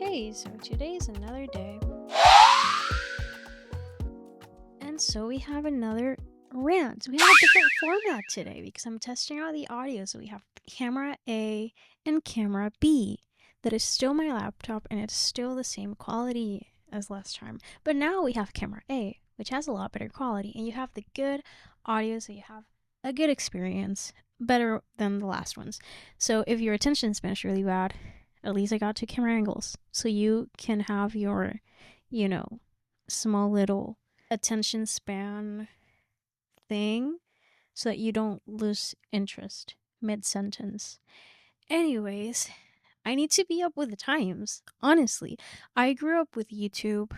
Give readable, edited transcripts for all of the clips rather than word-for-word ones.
Okay, so today's another day. And so we have another rant. We have a different format today because I'm testing out the audio. So we have camera A and camera B. That is still my laptop and it's still the same quality as last time. But now we have camera A, which has a lot better quality. And you have the good audio, so you have a good experience, better than the last ones. So if your attention span is really bad, at least I got two camera angles. So you can have your, small little attention span thing so that you don't lose interest mid sentence. Anyways, I need to be up with the times. Honestly, I grew up with YouTube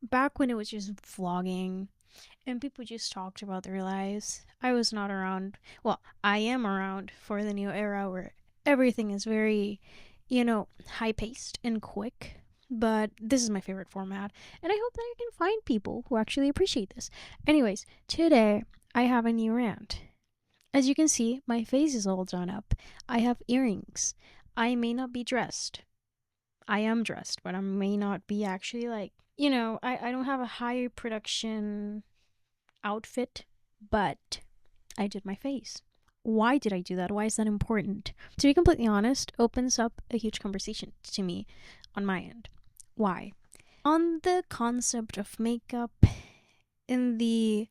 back when it was just vlogging and people just talked about their lives. I was not around. Well, I am around for the new era where everything is very, high paced and quick. But this is my favorite format, and I hope that I can find people who actually appreciate this. Anyways, today I have a new rant. As you can see, my face is all done up. I have earrings. I may not be dressed. I am dressed, but I may not be actually I don't have a high production outfit, but I did my face. Why did I do that? Why is that important? To be completely honest, opens up a huge conversation to me on my end. Why? On the concept of makeup, in the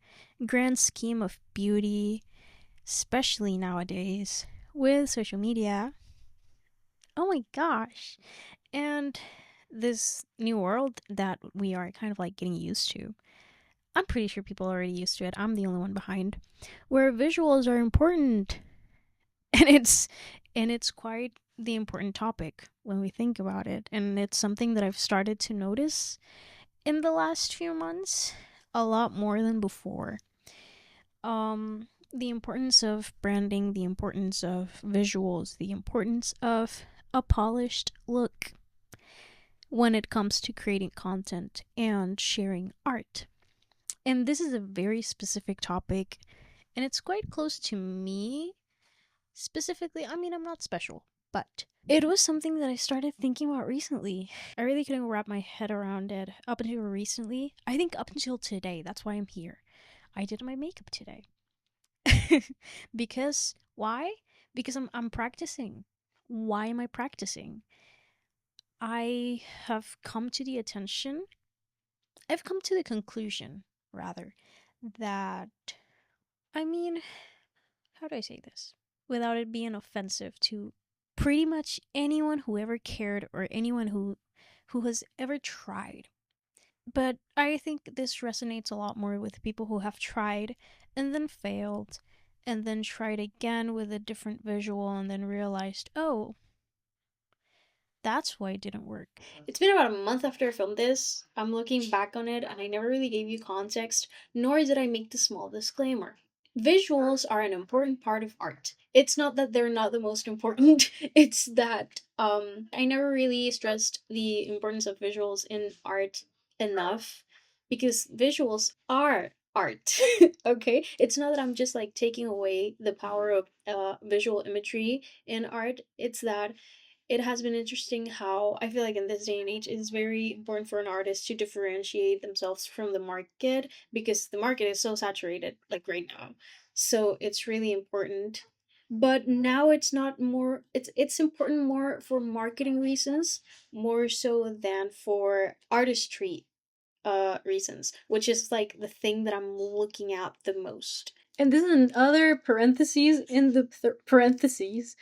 grand scheme of beauty, especially nowadays with social media, oh my gosh, and this new world that we are kind of like getting used to. I'm pretty sure people are already used to it. I'm the only one behind. Where visuals are important. And it's quite the important topic when we think about it. And it's something that I've started to notice in the last few months a lot more than before. The importance of branding, the importance of visuals, the importance of a polished look when it comes to creating content and sharing art. And this is a very specific topic, and it's quite close to me. Specifically, I mean, I'm not special, but it was something that I started thinking about recently. I really couldn't wrap my head around it up until recently. I think up until today. That's why I'm here. I did my makeup today. Because why? Because I'm practicing. Why am I practicing? I have come to the attention. I've come to the conclusion, rather, that I mean, how do I say this without it being offensive to pretty much anyone who ever cared or anyone who has ever tried. But I think this resonates a lot more with people who have tried and then failed and then tried again with a different visual and then realized, oh, that's why it didn't work. It's been about a month after I filmed this. I'm looking back on it and I never really gave you context, nor did I make the small disclaimer. Visuals are an important part of art. It's not that they're not the most important, it's that I never really stressed the importance of visuals in art enough because visuals are art. Okay, it's not that I'm just like taking away the power of visual imagery in art. It's that it has been interesting how I feel like in this day and age it is very important for an artist to differentiate themselves from the market because the market is so saturated like right now. So it's really important. But now it's not more it's important more for marketing reasons more so than for artistry reasons, which is like the thing that I'm looking at the most. And this is another parentheses in the parentheses,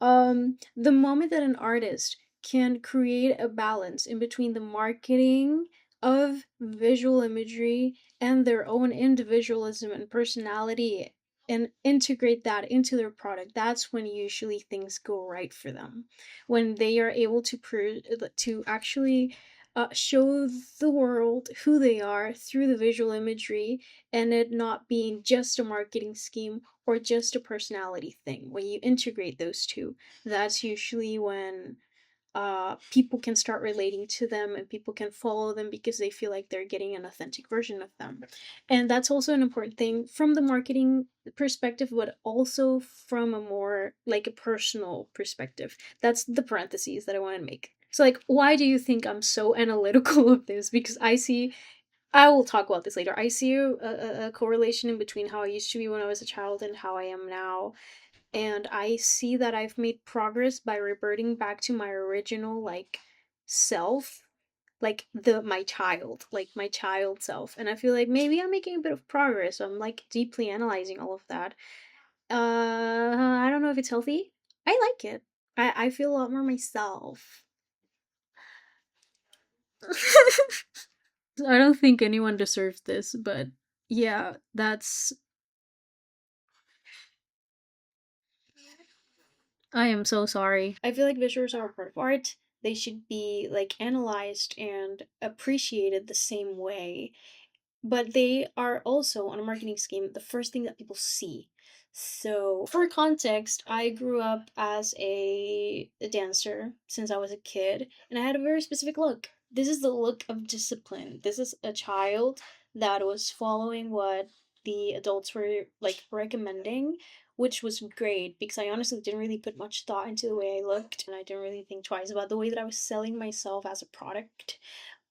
the moment that an artist can create a balance in between the marketing of visual imagery and their own individualism and personality and integrate that into their product, that's when usually things go right for them, when they are able to actually show the world who they are through the visual imagery and it not being just a marketing scheme or just a personality thing. When you integrate those two, that's usually when people can start relating to them and people can follow them because they feel like they're getting an authentic version of them. And that's also an important thing from the marketing perspective, but also from a more like a personal perspective. That's the parentheses that I want to make. So, like, why do you think I'm so analytical of this? Because I will talk about this later. I see a correlation in between how I used to be when I was a child and how I am now. And I see that I've made progress by reverting back to my original, like, self, like my child self. And I feel like maybe I'm making a bit of progress. So I'm like deeply analyzing all of that. I don't know if it's healthy. I like it. I feel a lot more myself. I don't think anyone deserves this, but yeah, that's. I am so sorry. I feel like visuals are a part of art. They should be like analyzed and appreciated the same way, but they are also on a marketing scheme the first thing that people see. So, for context, I grew up as a dancer since I was a kid, and I had a very specific look. This is the look of discipline. This is a child that was following what the adults were like recommending, which was great because I honestly didn't really put much thought into the way I looked, and I didn't really think twice about the way that I was selling myself as a product.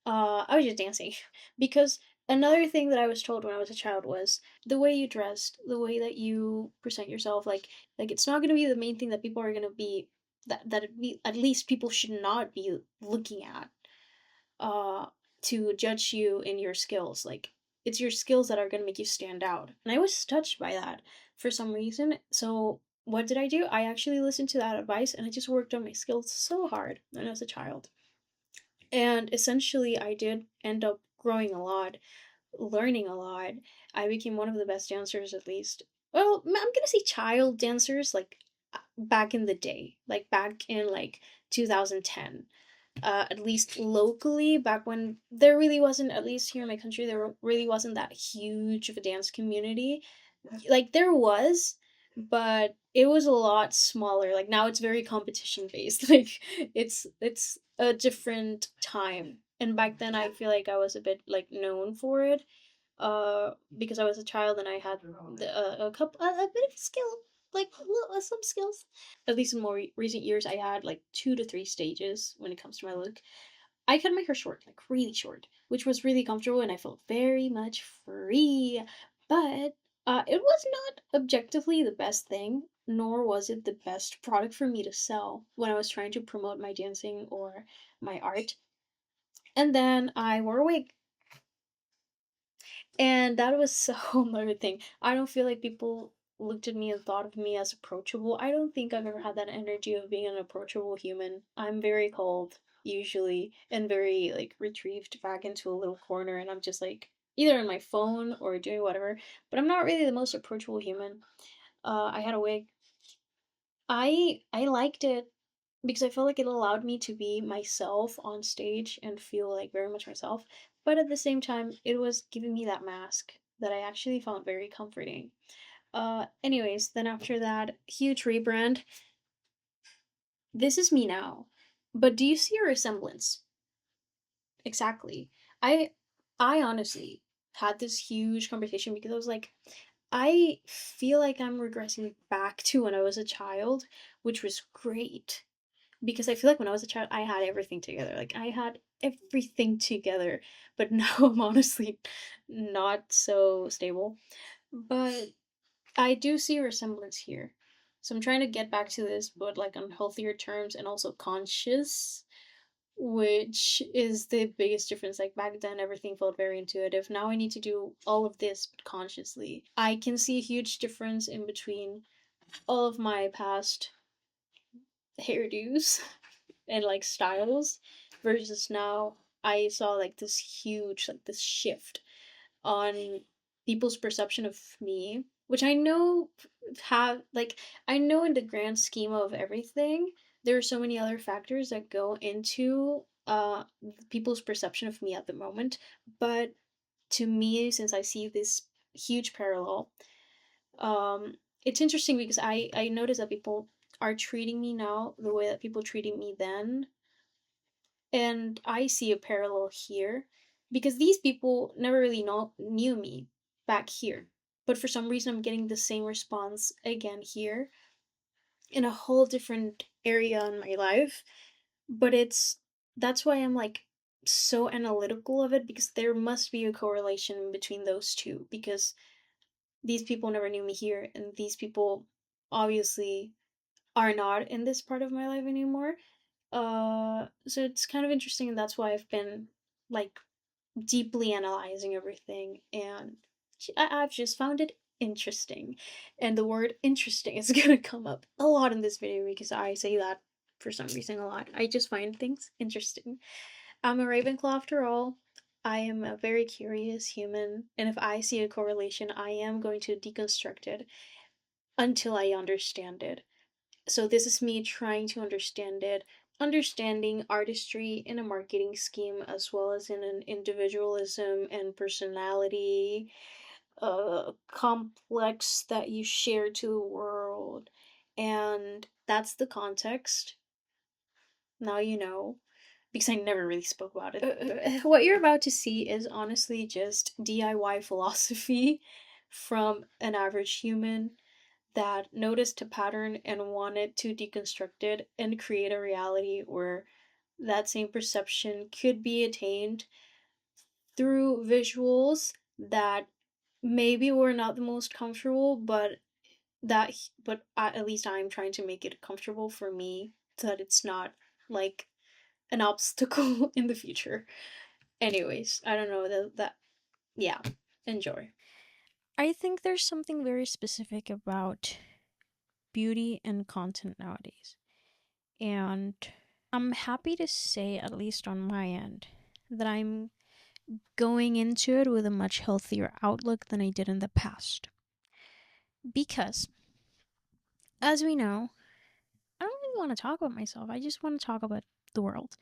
I was just dancing because another thing that I was told when I was a child was the way you dressed, the way that you present yourself, like it's not going to be the main thing that people are going to be at least people should not be looking at uh to judge you in your skills. Like it's your skills that are going to make you stand out. And I was touched by that for some reason. So what did I do? I actually listened to that advice and I just worked on my skills so hard when I was a child. And essentially, I did end up growing a lot, learning a lot. I became one of the best dancers, at least. Well, I'm gonna say child dancers, like back in the day, like back in like 2010. At least locally, back when there really wasn't, at least here in my country, there really wasn't that huge of a dance community. Like there was, but it was a lot smaller. Like now it's very competition based. Like it's a different time. And back then I feel like I was a bit like known for it. Because I was a child and I had a couple a bit of skill, like some skills. At least in more recent years, I had like 2 to 3 stages when it comes to my look. I cut my hair short, like really short, which was really comfortable and I felt very much free. But it was not objectively the best thing, nor was it the best product for me to sell when I was trying to promote my dancing or my art. And then I wore a wig. And that was so another thing. I don't feel like people looked at me and thought of me as approachable. I don't think I've ever had that energy of being an approachable human. I'm very cold, usually, and very, like, retrieved back into a little corner, and I'm just, like, either on my phone or doing whatever. But I'm not really the most approachable human. I had a wig. I liked it because I felt like it allowed me to be myself on stage and feel like very much myself. But at the same time, it was giving me that mask that I actually found very comforting. Anyways, then after that huge rebrand, this is me now. But do you see a resemblance? Exactly. I I honestly had this huge conversation because I was like, I feel like I'm regressing back to when I was a child, which was great because I feel like when I was a child, I had everything together. Like I had everything together, but now I'm honestly not so stable. But I do see a resemblance here. So I'm trying to get back to this, but like on healthier terms and also conscious, which is the biggest difference. Like back then, everything felt very intuitive. Now I need to do all of this, but consciously. I can see a huge difference in between all of my past hairdos and like styles versus now. I saw like this huge, like this shift on people's perception of me, which I know have like I know in the grand scheme of everything, there are so many other factors that go into people's perception of me at the moment. But to me, since I see this huge parallel, um, it's interesting because I notice that people are treating me now the way that people treated me then, And I see a parallel here because these people never really knew me back here. But for some reason, I'm getting the same response again here in a whole different area in my life. But that's why I'm like so analytical of it, because there must be a correlation between those two, because these people never knew me here, and these people obviously are not in this part of my life anymore. So it's kind of interesting, and that's why I've been like deeply analyzing everything, and I've just found it interesting. And the word interesting is gonna come up a lot in this video because I say that for some reason a lot. I just find things interesting. I'm a Ravenclaw after all. I am a very curious human, and if I see a correlation, I am going to deconstruct it until I understand it. So this is me trying to understand it, understanding artistry in a marketing scheme as well as in an individualism and personality complex that you share to the world. And that's the context. Now you know, because I never really spoke about it. What you're about to see is honestly just DIY philosophy from an average human that noticed a pattern and wanted to deconstruct it and create a reality where that same perception could be attained through visuals that maybe were not the most comfortable, that but at least I'm trying to make it comfortable for me so that it's not like an obstacle in the future. Anyways, I don't know that yeah, enjoy. I think there's something very specific about beauty and content nowadays. And I'm happy to say, at least on my end, that I'm going into it with a much healthier outlook than I did in the past. Because, as we know, I don't really want to talk about myself. I just want to talk about the world.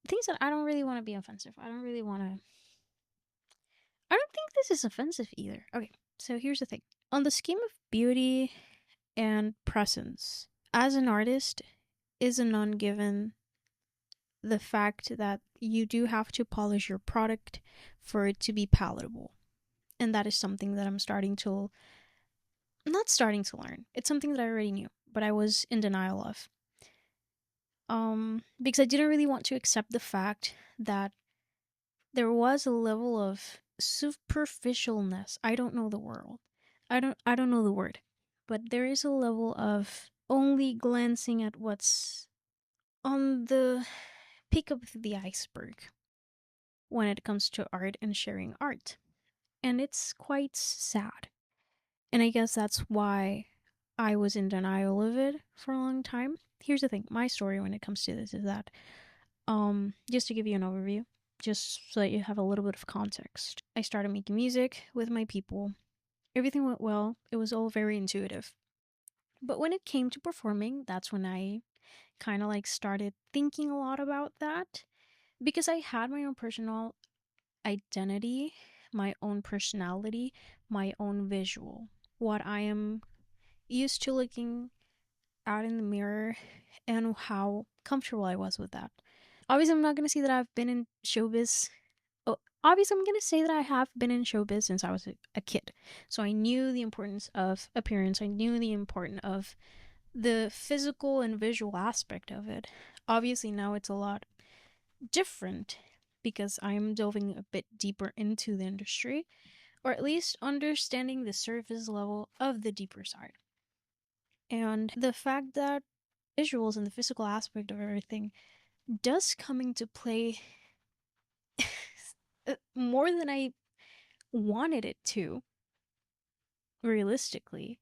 Things that I don't really want to be offensive. I don't really want to. I don't think this is offensive either. Okay, so here's the thing. On the scheme of beauty and presence, as an artist, is a non given the fact that you do have to polish your product for it to be palatable. And that is something that I'm starting to, not starting to learn. It's something that I already knew, but I was in denial of. Because I didn't really want to accept the fact that there was a level of superficialness. I don't know the word. I don't know the word. But there is a level of only glancing at what's on the peak of the iceberg when it comes to art and sharing art. And it's quite sad. And I guess that's why I was in denial of it for a long time. Here's the thing, my story when it comes to this is that, just to give you an overview, just so that you have a little bit of context. I started making music with my people. Everything went well. It was all very intuitive. But when it came to performing, that's when I kind of like started thinking a lot about that, because I had my own personal identity, my own personality, my own visual. What I am used to looking out in the mirror and how comfortable I was with that. Obviously, I'm not going to say that I've been in showbiz. Oh, obviously, I'm going to say that I have been in showbiz since I was a kid. So I knew the importance of appearance. I knew the importance of the physical and visual aspect of it. Obviously, now it's a lot different because I'm delving a bit deeper into the industry, or at least understanding the surface level of the deeper side. And the fact that visuals and the physical aspect of everything does come into play more than I wanted it to, realistically,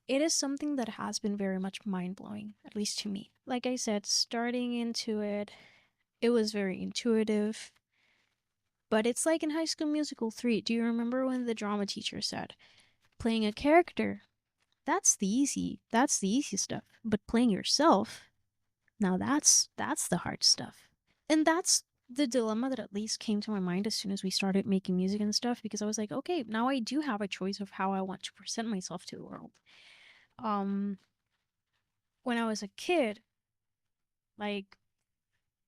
it is something that has been very much mind blowing, at least to me. Like I said, starting into it, it was very intuitive. But it's like in High School Musical 3. Do you remember when the drama teacher said, playing a character, that's the easy stuff. But playing yourself, now that's the hard stuff. And that's the dilemma that at least came to my mind as soon as we started making music and stuff, because I was like, okay, now I do have a choice of how I want to present myself to the world. Um when I was a kid, like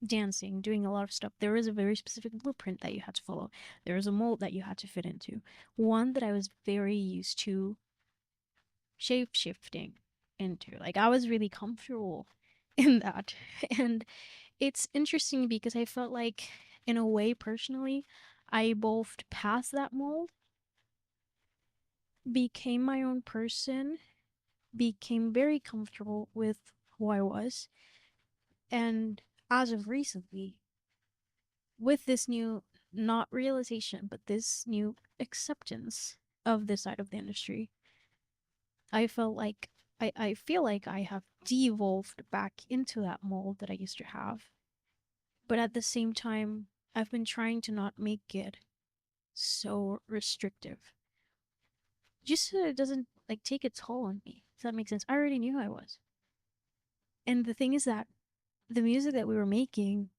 dancing, doing a lot of stuff, there was a very specific blueprint that you had to follow. There was a mold that you had to fit into. One that I was very used to shape shifting into. Like I was really comfortable in that. And it's interesting because I felt like, in a way, personally, I evolved past that mold, became my own person, became very comfortable with who I was. And as of recently, with this new, not realization, but this new acceptance of this side of the industry, I felt like I feel like I have devolved back into that mold that I used to have. But at the same time, I've been trying to not make it so restrictive. Just so it doesn't like take a toll on me. Does that make sense? I already knew I was. And the thing is that the music that we were making,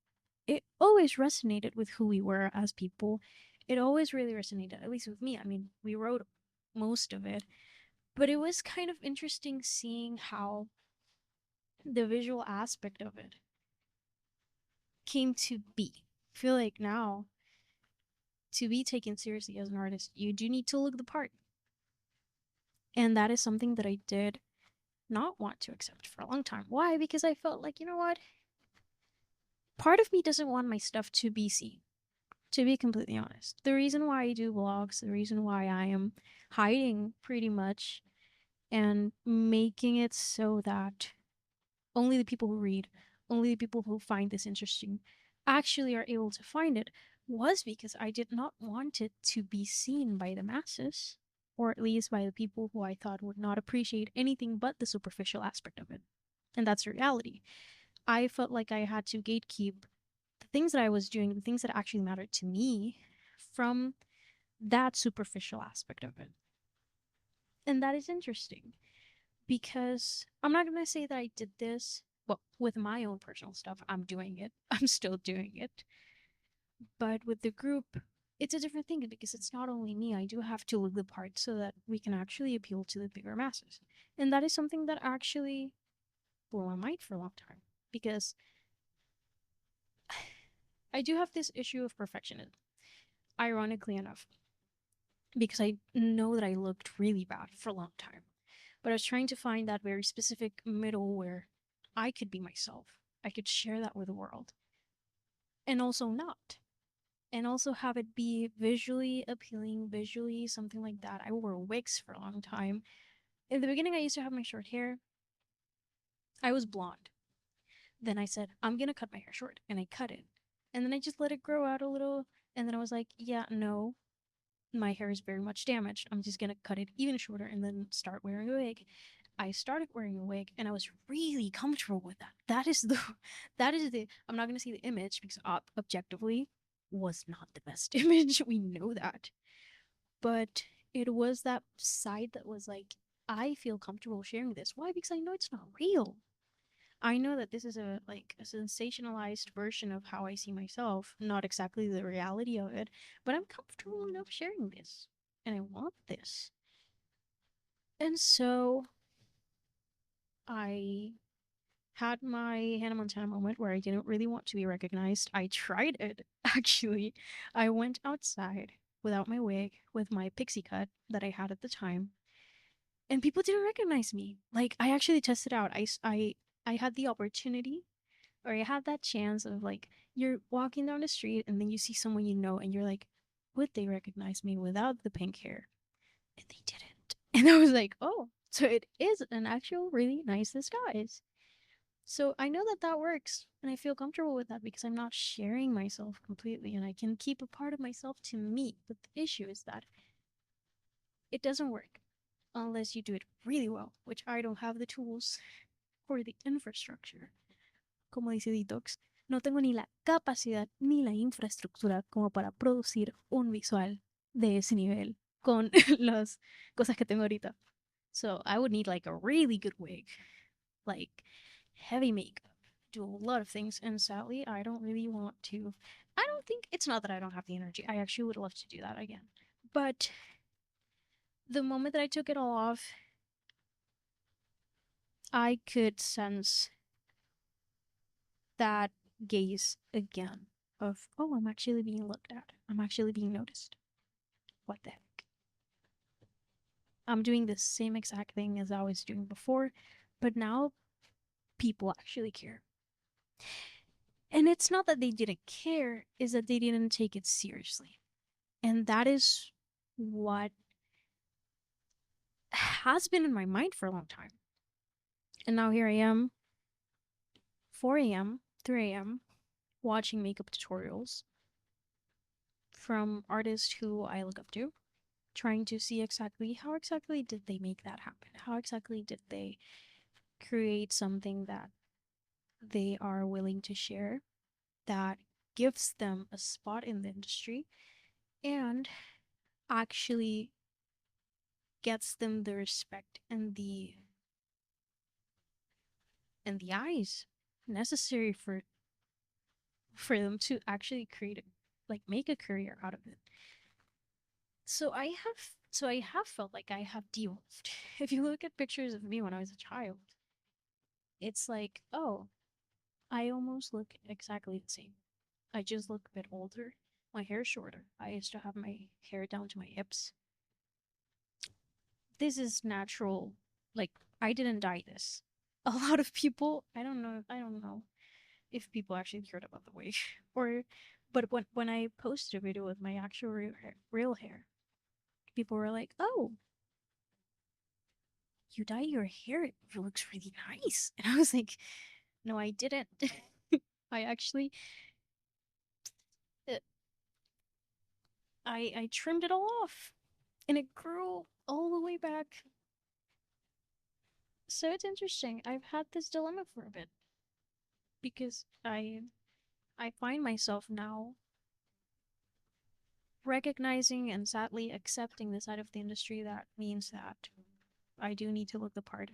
it always resonated with who we were as people. It always really resonated, at least with me. I mean, we wrote most of it, but it was kind of interesting seeing how the visual aspect of it came to be. I feel like now, to be taken seriously as an artist, you do need to look the part. And that is something that I did not want to accept for a long time. Why? Because I felt like, you know what? Part of me doesn't want my stuff to be seen, to be completely honest. The reason why I do vlogs, the reason why I am hiding pretty much and making it so that only the people who read, only the people who find this interesting actually are able to find it, was because I did not want it to be seen by the masses, or at least by the people who I thought would not appreciate anything but the superficial aspect of it. And that's the reality. I felt like I had to gatekeep the things that I was doing, the things that actually mattered to me, from that superficial aspect of it. And that is interesting because I'm not going to say that I did this. Well, with my own personal stuff, I'm doing it. I'm still doing it. But with the group, it's a different thing because it's not only me. I do have to look the part so that we can actually appeal to the bigger masses. And that is something that actually blew my mind for a long time because I do have this issue of perfectionism, ironically enough, because I know that I looked really bad for a long time. But I was trying to find that very specific middle where I could be myself. I could share that with the world and also not. And also have it be visually appealing, visually something like that. I wore wigs for a long time. In the beginning, I used to have my short hair. I was blonde. Then I said, I'm gonna cut my hair short. And I cut it. And then I just let it grow out a little. And then I was like, yeah, no, my hair is very much damaged. I'm just gonna cut it even shorter and then start wearing a wig. I started wearing a wig and I was really comfortable with that. That is the I'm not gonna say the image because objectively was not the best image. We know that. But it was that side that was like, I feel comfortable sharing this. Why? Because I know it's not real. I know that this is a sensationalized version of how I see myself, not exactly the reality of it, but I'm comfortable enough sharing this. And I want this. And so I had my Hannah Montana moment where I didn't really want to be recognized. I tried it, actually. I went outside without my wig, with my pixie cut that I had at the time, and people didn't recognize me. Like, I actually tested out. I had the opportunity, or I had that chance of, like, you're walking down the street and then you see someone you know, and you're like, would they recognize me without the pink hair? And they didn't. And I was like, oh, so it is an actual really nice disguise. So I know that that works, and I feel comfortable with that because I'm not sharing myself completely, and I can keep a part of myself to me. But the issue is that it doesn't work unless you do it really well, which I don't have the tools or the infrastructure. Como dice Detox, no tengo ni la capacidad ni la infraestructura como para producir un visual de ese nivel con las cosas que tengo ahorita. So I would need like a really good wig, like heavy makeup, do a lot of things. And sadly, I don't really want to. I don't think it's not that I don't have the energy. I actually would love to do that again. But the moment that I took it all off, I could sense that gaze again of, oh, I'm actually being looked at. I'm actually being noticed. What the heck? I'm doing the same exact thing as I was doing before, but now people actually care. And it's not that they didn't care, is that they didn't take it seriously. And that is what has been in my mind for a long time. And now here I am, 4 a.m., 3 a.m., watching makeup tutorials from artists who I look up to, trying to see exactly how exactly did they make that happen? How exactly did they create something that they are willing to share that gives them a spot in the industry and actually gets them the respect and the eyes necessary for them to actually create it, like make a career out of it. So I have felt like I have de-evolved. If you look at pictures of me when I was a child, it's like, oh, I almost look exactly the same. I just look a bit older. My hair is shorter. I used to have my hair down to my hips. This is natural. Like, I didn't dye this. A lot of people, I don't know if people actually cared about the wig or, but when I posted a video with my actual real hair, people were like, "Oh, you dye your hair. It looks really nice." And I was like, "No, I didn't. I actually, uh, I trimmed it all off, and it grew all the way back." So it's interesting. I've had this dilemma for a bit because I find myself now recognizing and sadly accepting the side of the industry that means that I do need to look the part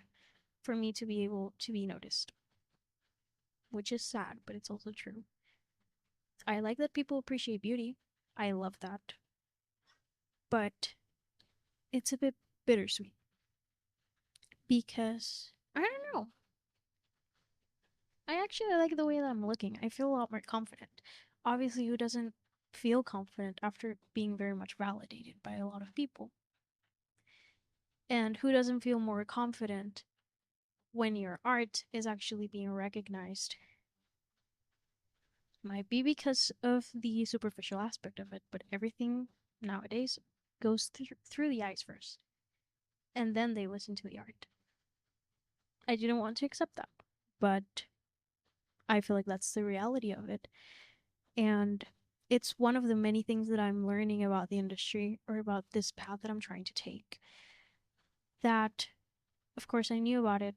for me to be able to be noticed, which is sad, but it's also true. I like that people appreciate beauty. I love that. But it's a bit bittersweet because I don't know. I actually like the way that I'm looking. I feel a lot more confident. Obviously, who doesn't feel confident after being very much validated by a lot of people? And who doesn't feel more confident when your art is actually being recognized? Might be because of the superficial aspect of it, but everything nowadays goes through the eyes first, and then they listen to the art. I didn't want to accept that, but I feel like that's the reality of it. And it's one of the many things that I'm learning about the industry or about this path that I'm trying to take. That, of course, I knew about it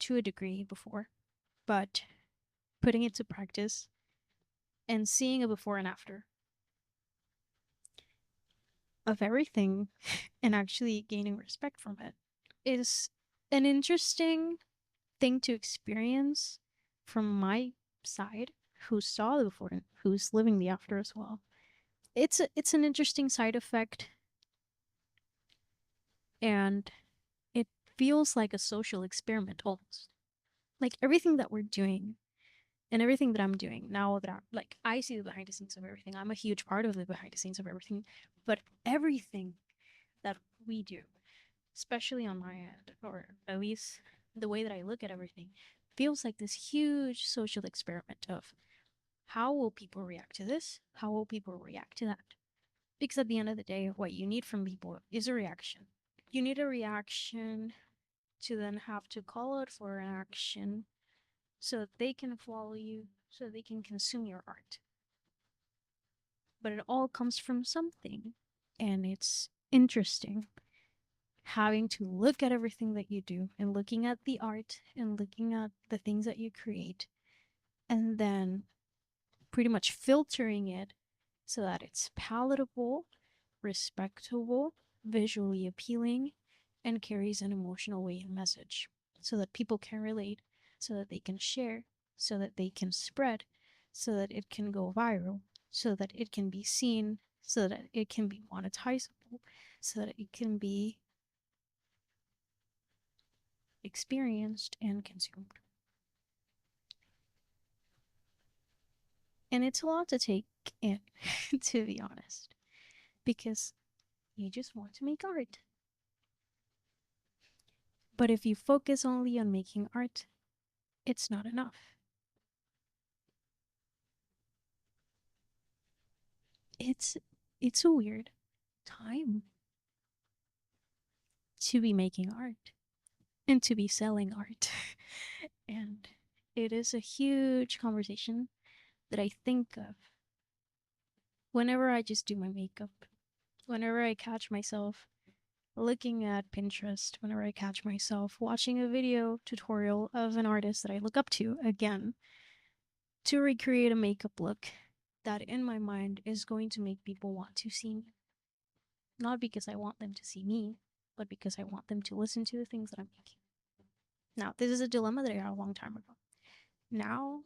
to a degree before, but putting it to practice and seeing a before and after of everything and actually gaining respect from it is an interesting thing to experience from my side, who saw the before and who's living the after as well. It's an interesting side effect, and it feels like a social experiment almost. Like everything that we're doing and everything that I'm doing now that I see the behind the scenes of everything. I'm a huge part of the behind the scenes of everything, but everything that we do, especially on my end, or at least the way that I look at everything, feels like this huge social experiment of how will people react to this? How will people react to that? Because at the end of the day, what you need from people is a reaction. You need a reaction to then have to call out for an action so that they can follow you, so they can consume your art. But it all comes from something. And it's interesting having to look at everything that you do and looking at the art and looking at the things that you create and then pretty much filtering it so that it's palatable, respectable, visually appealing, and carries an emotional weight and message so that people can relate, so that they can share, so that they can spread, so that it can go viral, so that it can be seen, so that it can be monetizable, so that it can be experienced and consumed. And it's a lot to take in, to be honest, because you just want to make art. But if you focus only on making art, it's not enough. It's it's a weird time to be making art and to be selling art. And it is a huge conversation that I think of whenever I just do my makeup, whenever I catch myself looking at Pinterest, whenever I catch myself watching a video tutorial of an artist that I look up to again to recreate a makeup look that in my mind is going to make people want to see me. Not because I want them to see me, but because I want them to listen to the things that I'm making. Now, this is a dilemma that I had a long time ago. Now,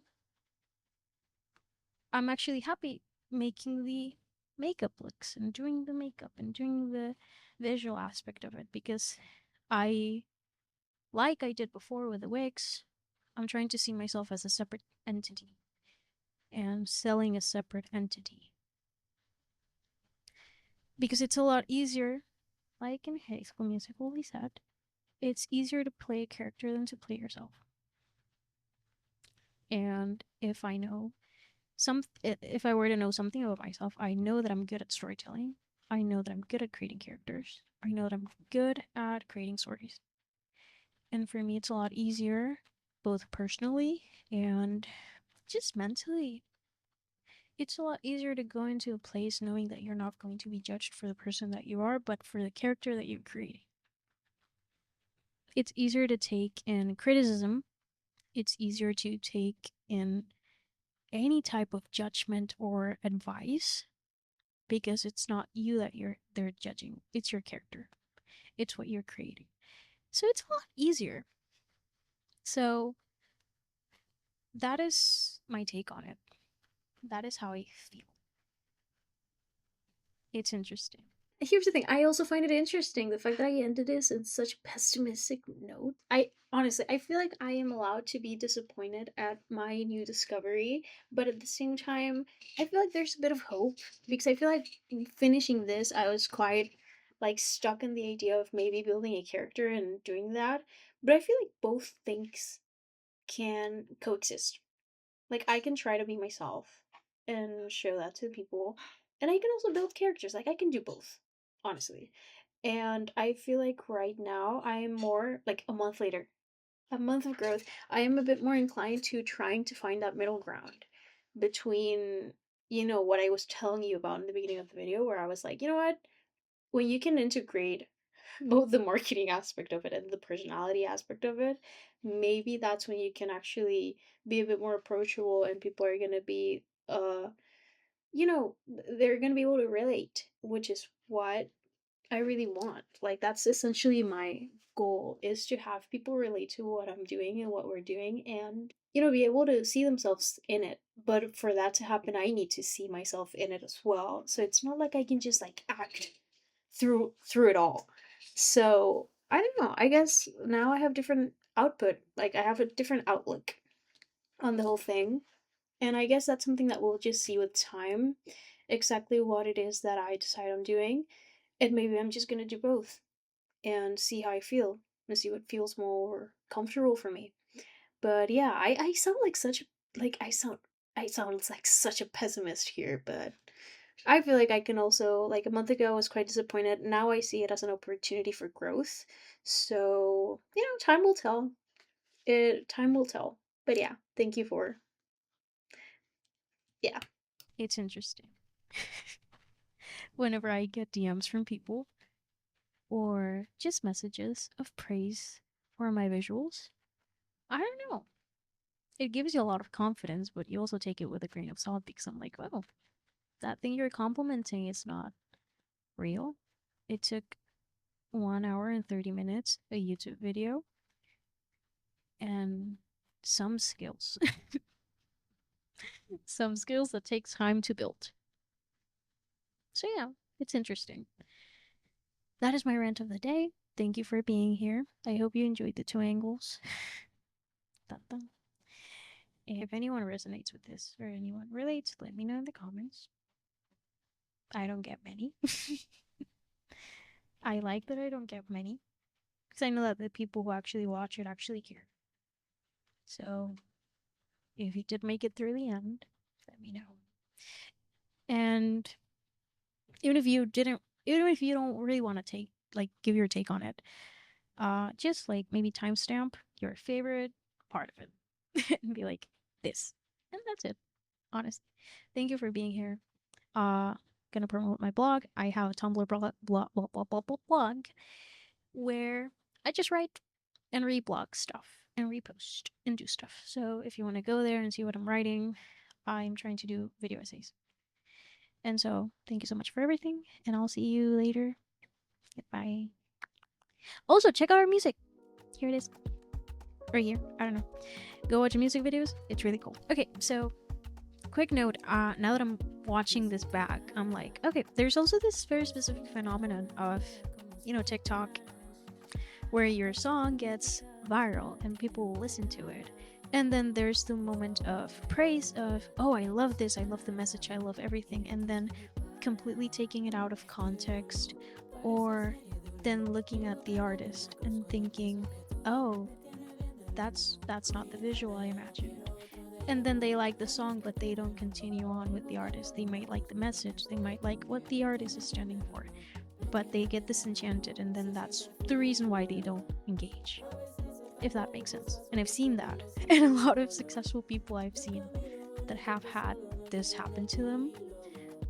I'm actually happy making the makeup looks and doing the makeup and doing the visual aspect of it because I, like I did before with the wigs, I'm trying to see myself as a separate entity and selling a separate entity because it's a lot easier. Like in High School Musical, we said, it's easier to play a character than to play yourself. And if I know if I were to know something about myself, I know that I'm good at storytelling. I know that I'm good at creating characters. I know that I'm good at creating stories. And for me, it's a lot easier, both personally and just mentally. It's a lot easier to go into a place knowing that you're not going to be judged for the person that you are, but for the character that you're creating. It's easier to take in criticism. It's easier to take in any type of judgment or advice because it's not you that they're judging. It's your character. It's what you're creating. So it's a lot easier. So that is my take on it. That is how I feel. It's interesting. Here's the thing, I also find it interesting the fact that I ended this in such a pessimistic note. I honestly, I feel like I am allowed to be disappointed at my new discovery, but at the same time, I feel like there's a bit of hope because I feel like in finishing this, I was quite like stuck in the idea of maybe building a character and doing that. But I feel like both things can coexist. Like I can try to be myself and show that to people. And I can also build characters. Like I can do both, honestly. And I feel like right now I am more like a month later, a month of growth, I am a bit more inclined to trying to find that middle ground between, what I was telling you about in the beginning of the video, where I was like, you know what? When you can integrate both the marketing aspect of it and the personality aspect of it, maybe that's when you can actually be a bit more approachable and people are going to be they're going to be able to relate, which is what I really want. Like that's essentially my goal, is to have people relate to what I'm doing and what we're doing and be able to see themselves in it. But for that to happen, I need to see myself in it as well. So it's not like I can just like act through it all. So I don't know. I guess now I have different output. Like I have a different outlook on the whole thing. And I guess that's something that we'll just see with time, exactly what it is that I decide I'm doing. And maybe I'm just gonna do both and see how I feel and see what feels more comfortable for me. But yeah, I sound like such like I sound like such a pessimist here, but I feel like I can also, like a month ago I was quite disappointed. Now I see it as an opportunity for growth. So, time will tell. Time will tell. But yeah, thank you for yeah. It's interesting. Whenever I get DMs from people or just messages of praise for my visuals, I don't know. It gives you a lot of confidence, but you also take it with a grain of salt because I'm like, oh, that thing you're complimenting is not real. It took 1 hour and 30 minutes, a YouTube video, and some skills. Some skills that take time to build. So, yeah, it's interesting. That is my rant of the day. Thank you for being here. I hope you enjoyed the two angles. Dun, dun. If anyone resonates with this or anyone relates, let me know in the comments. I don't get many. I like that I don't get many because I know that the people who actually watch it actually care. So if you did make it through the end, let me know. And even if you didn't, even if you don't really want to give your take on it, just like maybe timestamp your favorite part of it and be like this, and that's it. Honestly, thank you for being here. Gonna promote my blog. I have a Tumblr blog where I just write and reblog stuff and repost and do stuff. So if you want to go there and see what I'm writing, I'm trying to do video essays. And so thank you so much for everything, and I'll see you later. Goodbye. Also, check out our music. Here it is. Or here. I don't know. Go watch music videos. It's really cool. Okay, so quick note, now that I'm watching this back, I'm like, okay, there's also this very specific phenomenon of, TikTok, where your song gets viral and people will listen to it. And then there's the moment of praise of, oh, I love this, I love the message, I love everything. And then completely taking it out of context, or then looking at the artist and thinking, oh, that's not the visual I imagined. And then they like the song, but they don't continue on with the artist. They might like the message, they might like what the artist is standing for, but they get disenchanted, and then that's the reason why they don't engage, if that makes sense. And I've seen that, and a lot of successful people I've seen that have had this happen to them,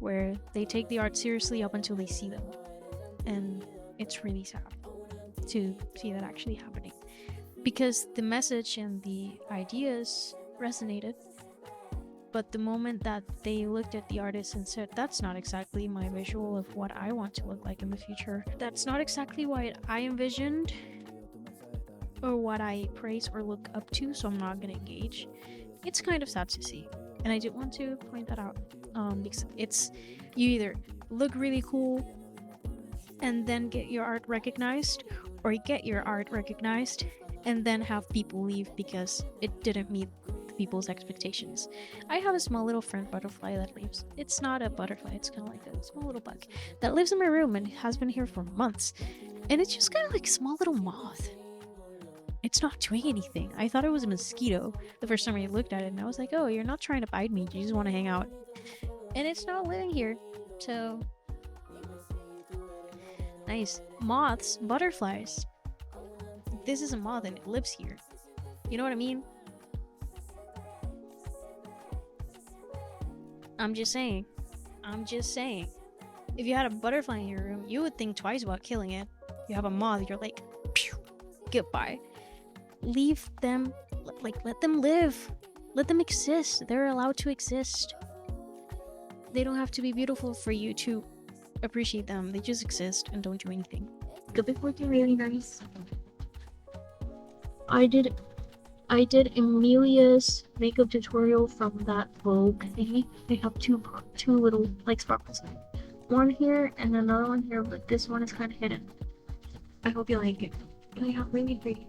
where they take the art seriously up until they see them, and it's really sad to see that actually happening, because the message and the ideas resonated, but the moment that they looked at the artist and said, that's not exactly my visual of what I want to look like in the future, that's not exactly what I envisioned or what I praise or look up to, so I'm not gonna engage, it's kind of sad to see. And I did want to point that out, because it's, you either look really cool and then get your art recognized, or you get your art recognized and then have people leave because it didn't meet people's expectations. I have a small little friend butterfly that lives. It's not a butterfly, it's kind of like a small little bug that lives in my room and has been here for months. And it's just kind of like a small little moth. It's not doing anything. I thought it was a mosquito the first time I looked at it, and I was like, oh, you're not trying to bite me, you just want to hang out. And it's not living here, so nice. Moths, butterflies. This is a moth and it lives here. You know what I mean? I'm just saying. If you had a butterfly in your room, you would think twice about killing it. You have a moth, you're like, pew, goodbye. Leave them, let them live. Let them exist. They're allowed to exist. They don't have to be beautiful for you to appreciate them. They just exist and don't do anything. Good before you're really nice. I did Amelia's makeup tutorial from that Vogue thingy. I have two little like sparkles. One here and another one here, but this one is kind of hidden. I hope you like it. They have really pretty